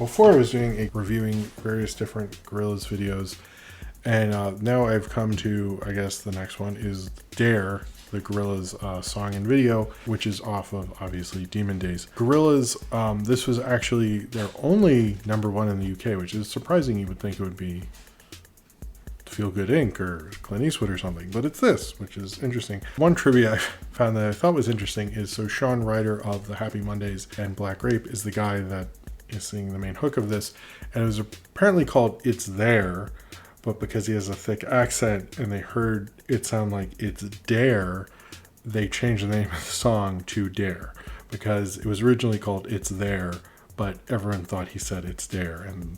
Before I was doing reviewing various different Gorillaz videos, and now I've come to, I guess the next one is Dare, the Gorillaz song and video, which is off of obviously Demon Days. Gorillaz, this was actually their only #1 in the UK, which is surprising. You would think it would be Feel Good Inc. or Clint Eastwood or something, but it's this, which is interesting. One trivia I found that I thought was interesting is, so Sean Ryder of the Happy Mondays and Black Rape is the guy that is singing the main hook of this, and it was apparently called It's There, but because he has a thick accent and they heard it sound like It's Dare, they changed the name of the song to Dare, because it was originally called It's There, but everyone thought he said It's Dare, and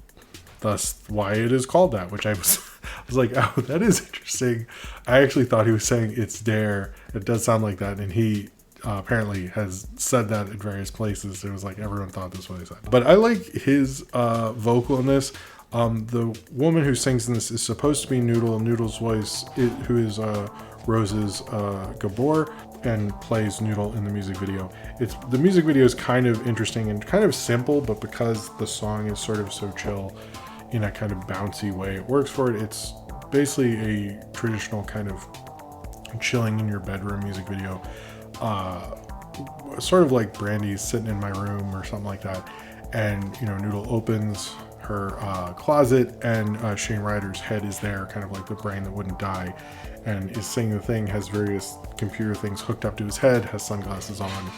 thus why it is called that, which I was like, oh, that is interesting. I actually thought he was saying It's Dare. It does sound like that, and he apparently has said that in various places. It was like everyone thought this was what he said. But I like his vocal in this. The woman who sings in this is supposed to be Noodle. Noodle's voice, who is Rose's Gabor, and plays Noodle in the music video. The music video is kind of interesting and kind of simple, but because the song is sort of so chill in a kind of bouncy way, it works for it. It's basically a traditional kind of chilling in your bedroom music video, sort of like Brandy's Sitting in My Room or something like that. And Noodle opens her closet, and Shane Ryder's head is there, kind of like the brain that wouldn't die, and is singing the thing, has various computer things hooked up to his head, has sunglasses on,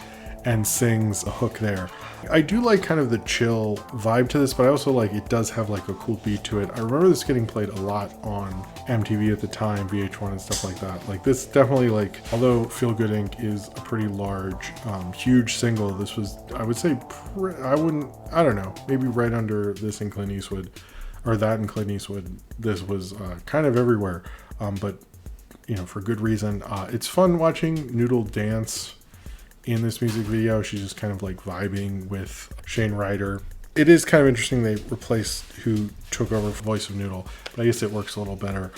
and sings a hook there. I do like kind of the chill vibe to this, but I also like it does have like a cool beat to it. I remember this getting played a lot on MTV at the time, VH1 and stuff like that. Like this definitely, like, although Feel Good Inc. is a pretty large, huge single, this was, I would say, I don't know, maybe right under this in Clint Eastwood, or that in Clint Eastwood. This was kind of everywhere, but for good reason. It's fun watching Noodle dance in this music video. She's just kind of like vibing with Shane Ryder. It is kind of interesting they replaced who took over the voice of Noodle, but I guess it works a little better.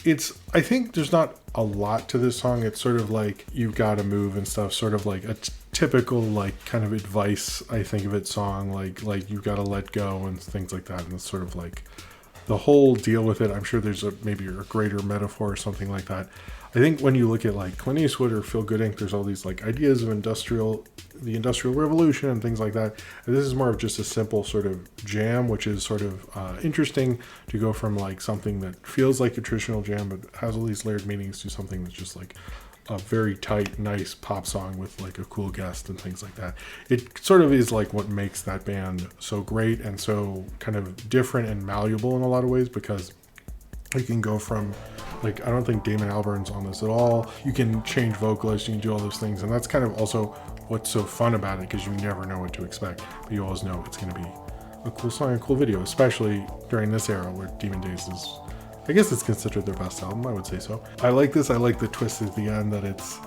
I think there's not a lot to this song. It's sort of like You've Gotta Move and stuff, sort of like a typical like kind of advice, I think of it, song, like you've gotta let go and things like that. And it's sort of like the whole deal with it. I'm sure there's maybe a greater metaphor or something like that. I think when you look at like Clint Eastwood or Feel Good Inc., there's all these like ideas of the Industrial Revolution and things like that. And this is more of just a simple sort of jam, which is sort of interesting to go from like something that feels like a traditional jam but has all these layered meanings to something that's just like a very tight, nice pop song with like a cool guest and things like that. It sort of is like what makes that band so great and so kind of different and malleable in a lot of ways, because you can go from, like, I don't think Damon Albarn's on this at all. You can change vocalists, you can do all those things, and that's kind of also what's so fun about it, because you never know what to expect, but you always know it's going to be a cool song, a cool video, especially during this era where Demon Days is, I guess it's considered their best album. I would say so. I like this. I like the twist at the end that it's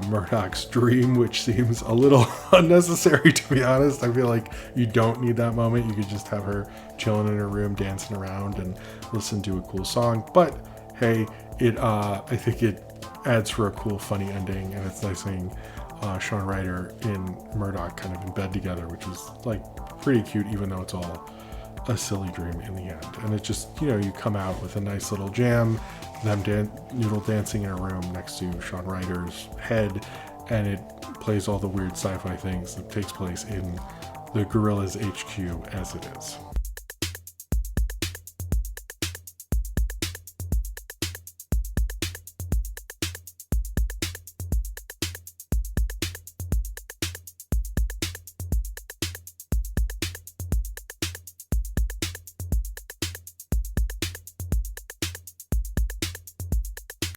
Murdoch's dream, which seems a little unnecessary, to be honest. I feel like you don't need that moment. You could just have her chilling in her room, dancing around, and listen to a cool song. But hey, I think it adds for a cool, funny ending, and it's nice seeing Sean Ryder and Murdoch kind of in bed together, which is like pretty cute, even though it's all a silly dream in the end. And it just, you come out with a nice little jam, them Noodle dancing in a room next to Sean Ryder's head, and it plays all the weird sci-fi things that takes place in the Gorillaz HQ as it is.